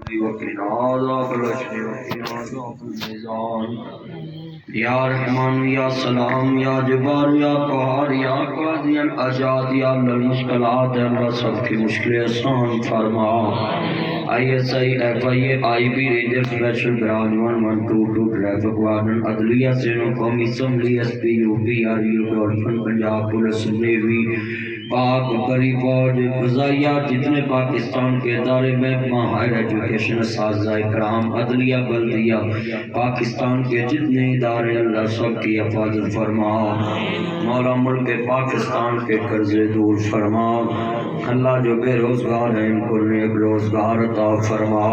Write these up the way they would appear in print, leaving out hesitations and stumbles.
وقنا عذاب الحشر وقنا عذاب الميزان یا رحمان یا سلام یا جبار یا قہار یا قاضی الحاجات یا حل المشکلات اللہ سب کی مشکلیں آسان فرما ISI-FIA-IB ریجر special branch 1122 traffic warden عدلیہ سینو قومی assembly SP UP RU dolphin Punjab police navy پاک بری فوج فضائیہ جتنے پاکستان کے ادارے محکمہ ہائر ایجوکیشن اساتذہ کرام عدلیہ بلدیہ پاکستان کے جتنے ادارے اللہ سب کی حفاظت فرما مولا ملک پاکستان کے قرضے دور فرما اللہ جو بے روزگار ہیں ان کو نیک روزگار عطا فرما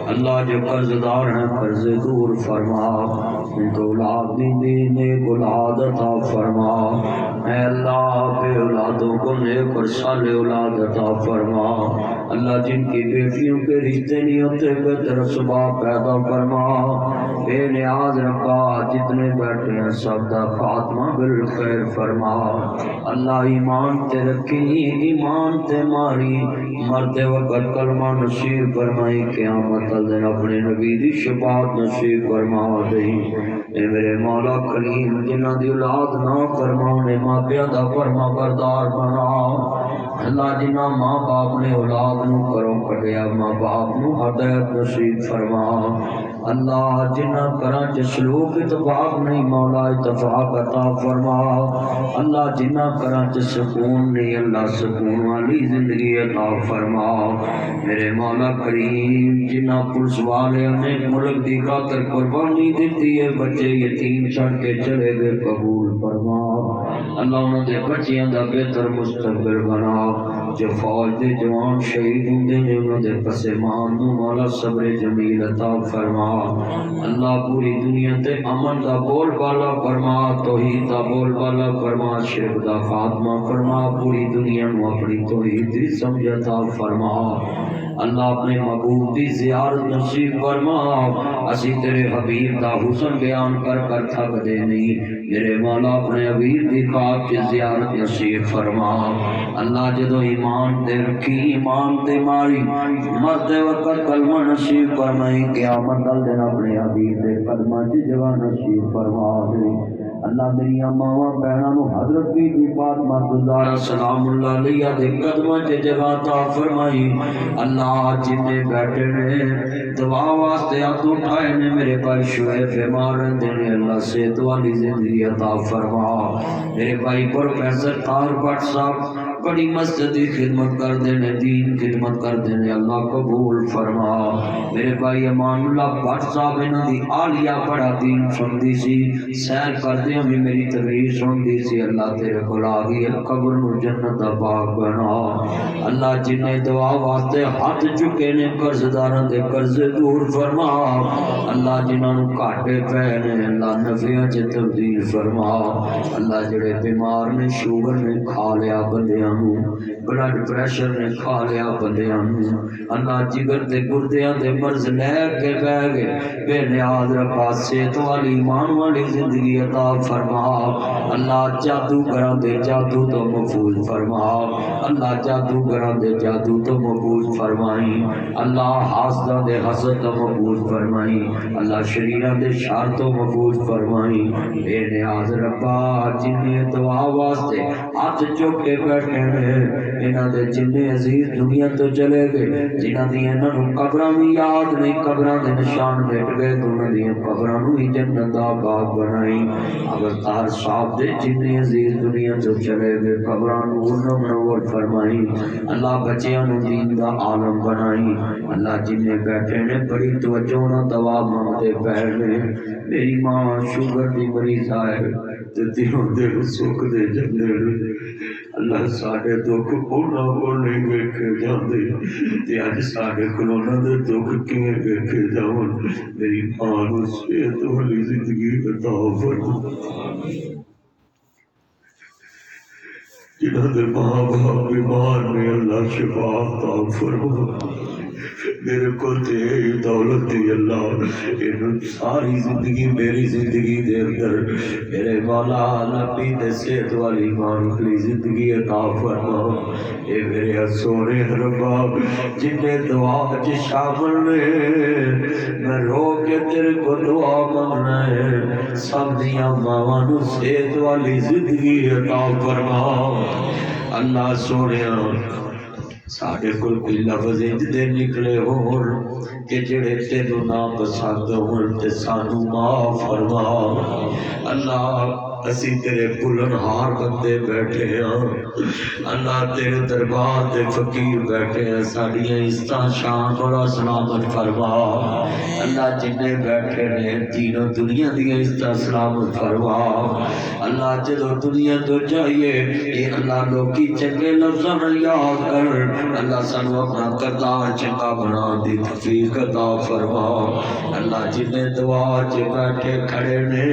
اللہ جو قرض دار ہیں قرض دور فرما ان کو اولاد دی نیک اولاد عطا فرما اے اللہ بے اولادوں کو نیک اور صالح اولاد عطا فرما اللہ جن کی بیٹیوں کے رشتے نہیں ہوتے بہتر اسباب پیدا فرما بے نیاز رکھا جتنے بیٹھے ہیں سب دا خاتمہ بالخیر فرما اللہ ایمان تے رکھی ایمان تے ماری مرتے وقت کلمہ نصیب فرمائی قیامت دن اپنے نبی دی شفاعت نصیب فرما دیں اے میرے مولا کریم جنہ دی اولاد نہ فرمانے ماں پیدا فرما بردار بنا اللہ جنہ ماں باپ نے اولاد نو کرو کٹیا ماں باپ نو ہدایت نصیب فرما اللہ جنہ کرا سلوک اتفاق نہیں مولا اتفاق عطا فرما اللہ جنہ کرا سکون نہیں اللہ سکون والی زندگی عطا فرما میرے مولا کریم جنہ پولیس والے نے ملک دی خاطر قربانی دیتی ہے بچے یتیم چھڑ کے چلے گئے قبول فرما اللہ انہوں نے بچیاں دا بہتر مستقبل بنا جو فوج دے جوان شہید ہوندے نے انہوں نے پس ایمان نو مولا صبر جمیل عطا فرما اللہ پوری دنیا تے امن دا بول بالا فرما توحید دا بول بالا فرما شرک دا خاتمہ فرما پوری دنیا نو اپنی توحید دی سمجھ عطا فرما اللہ اپنے محبوب دی زیارت نصیب فرما اسی تیرے حبیب دا حسن بیان کر کر تھک دے نہیں میرے مولا اپنے حبیب دی خواب کی زیارت نصیب فرما اللہ جدو ایمان تے رکھی ایمان تے ماری مرتے وقت کلمہ نصیب فرمائی قیامت دن اپنے حبیب دے قدمہ کی جگہ نصیب فرما دے اللہ میری ماواں بہناں نو حضرت بی بی فاطمہ زہرا سلام اللہ علیہا دے قدماں تے جگہ عطا فرمائی اللہ جنے بیٹھے نے دعا واسطے ہاتھ اٹھائے نے میرے بھائی شعیب بیمار رہندے نے اللہ صحت والی زندگی عطا فرما میرے بھائی پروفیسر طاہر بٹ صاحب بڑی مسجد کی خدمت کر دینے دین خدمت کر دینے اللہ قبول فرما میرے بھائی امان اللہ بٹ صاحب انہوں دی آلیہ بڑا دین سن دی سی سیر کر دے ہمیں میری تقریر سن دی سی اللہ تیرے کھلا گئی قبر نو جنت دا باغ بنا اللہ جنہیں دعا واسطے ہاتھ چکے نے قرض داران دے قرض دور فرما اللہ جنہوں نے کاٹے پہنے اللہ نفیہ چے تبدیل فرما اللہ جڑے بیمار نے شوگر نے کھا لیا بندیاں بلڈ پریشر نے کھا لیا بندیاں اللہ جگر دے گردیاں دے مرض لے کے بہ گئے بے نیاز رکھا صحت والی ایمان والی زندگی عطا فرما اللہ جادوگراں دے جادو تو محفوظ فرما اللہ جادوگراں دے جادو تو محفوظ فرمائی اللہ حاسداں دے حسد تو محفوظ فرمائی اللہ شریراں دے شر تو محفوظ فرمائی بے نیاز رکھا جنہیں دعا واسطے ہاتھ چوک کے بیٹھے انہاں دے جنہیں عزیز دنیا تو چلے گئے جنہاں دی انہاں نو قبراں بھی یاد نہیں قبراں دے نشان مٹ گئے انہاں دی قبراں نو ہی جنت دا باغ بنائی اگر طاہر صاحب دے جنہیں عزیز دنیا تو چلے گئے قبراں نور منور فرمائی اللہ بچیاں نو دین دا عالم بنائی اللہ جنہیں بیٹھے نے بڑی توجہ نہ دعا مانگتے پہلے میری ماں شوگر دی مریض آئے دلوں دے سکھ دے جندے اللہ ساڑھے دکھ اونا کو نہیں ویکھے جاندے تے اج ساڑھے کلونا دے دکھ کیے ویکھے جاون میری ماں نو صحت والی زندگی عطا فرما جنہاں دے ماں باپ بیمار نے اللہ شفا عطا فرما میرے کو تے دولت دی اللہ یہ ساری زندگی میری زندگی دے اندر میرے مولا نبی دے صحت والی مان والی زندگی عطا فرما اے میرے سونے ربا جن دعا وچ شامل نے میں رو کے تیرے کو دعا مانگنا ہے سب دیاں ماواں نو صحت والی زندگی عطا فرما اللہ سونیا ساڈے کول کوئی لفظ دے نکلے ہون کہ جڑے تینوں نا پسند ہون تے سانو معاف فرما اللہ اسی تیرے بلندہار بندے بیٹھے ہیں اللہ تیرے دربار دے فقیر بیٹھے ہیں ساڈیاں عزتاں شان اور سلامت فرما اللہ جنے بیٹھے نے تینوں دنیا دی عزتاں سلامت فرما اللہ جدو دنیا تو جائیے اے اللہ لوکی چنگے لفظاں نال یاد کر اللہ سانو اپنا کردار چنگا بنا دی توفیق عطا فرما اللہ جنے دعا چ بیٹھے کھڑے نے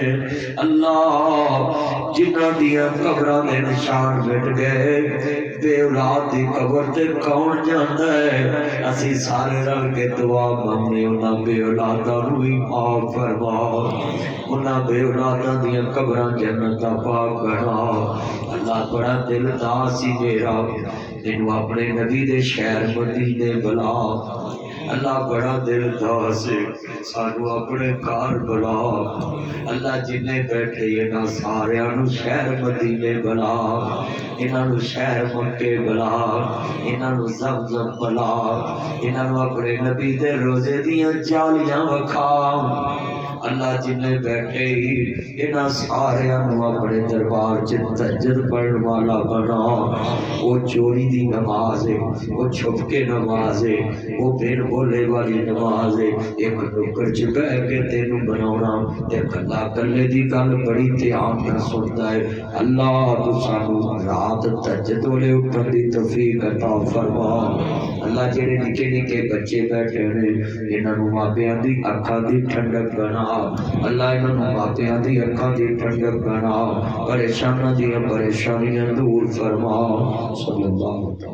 اللہ جنہ دیا قبراں دے نشان مٹ گئے بے اولاد دی قبر تے کون جاندا ہے اسی سارے رل کے دعا مانگنے انہاں بے اولاداں نوں بھی معاف فرما انہاں بے اولاداں دیاں قبراں جنت دا پاک بنا اللہ بڑا دل داسی میرا تینوں اپنے نبی دے شہر مدینے بلا اللہ بڑا دل داس سانو اپنے کار بلا اللہ جنے بیٹھے انہاں ساریاں نو شہر مدینے بلا انہاں نو شہر مکے بلا انہاں نو زمزم بلا انہاں نو اپنے نبی دے روزے دیاں جالیاں وکھا اللہ جنے بیٹھے ہی انہاں ساریاں نو اپنے دربار چ تہجد پڑھن والا بنا وہ چوری دی نماز ہے وہ چھپ کے نماز ہے وہ بن بولے والی نماز ہے ایک نکر چ بیٹھ کے تینوں بناونا ایک اللہ کلے دی گل بڑی دھیان نال سندا ہے اللہ تو سانو رات تہجد ویلے اٹھن دی توفیق عطا فرما اللہ جڑے نکے نکے بچے بیٹھے نے انہاں نوں ماپیاں دی اکھاں دی ٹھنڈک بنا اللہ انہاں نوں ماپیاں دی اکھاں دی ٹھنڈک بنا پریشاناں دی پریشانیاں دور فرما صلی اللہ علیہ وسلم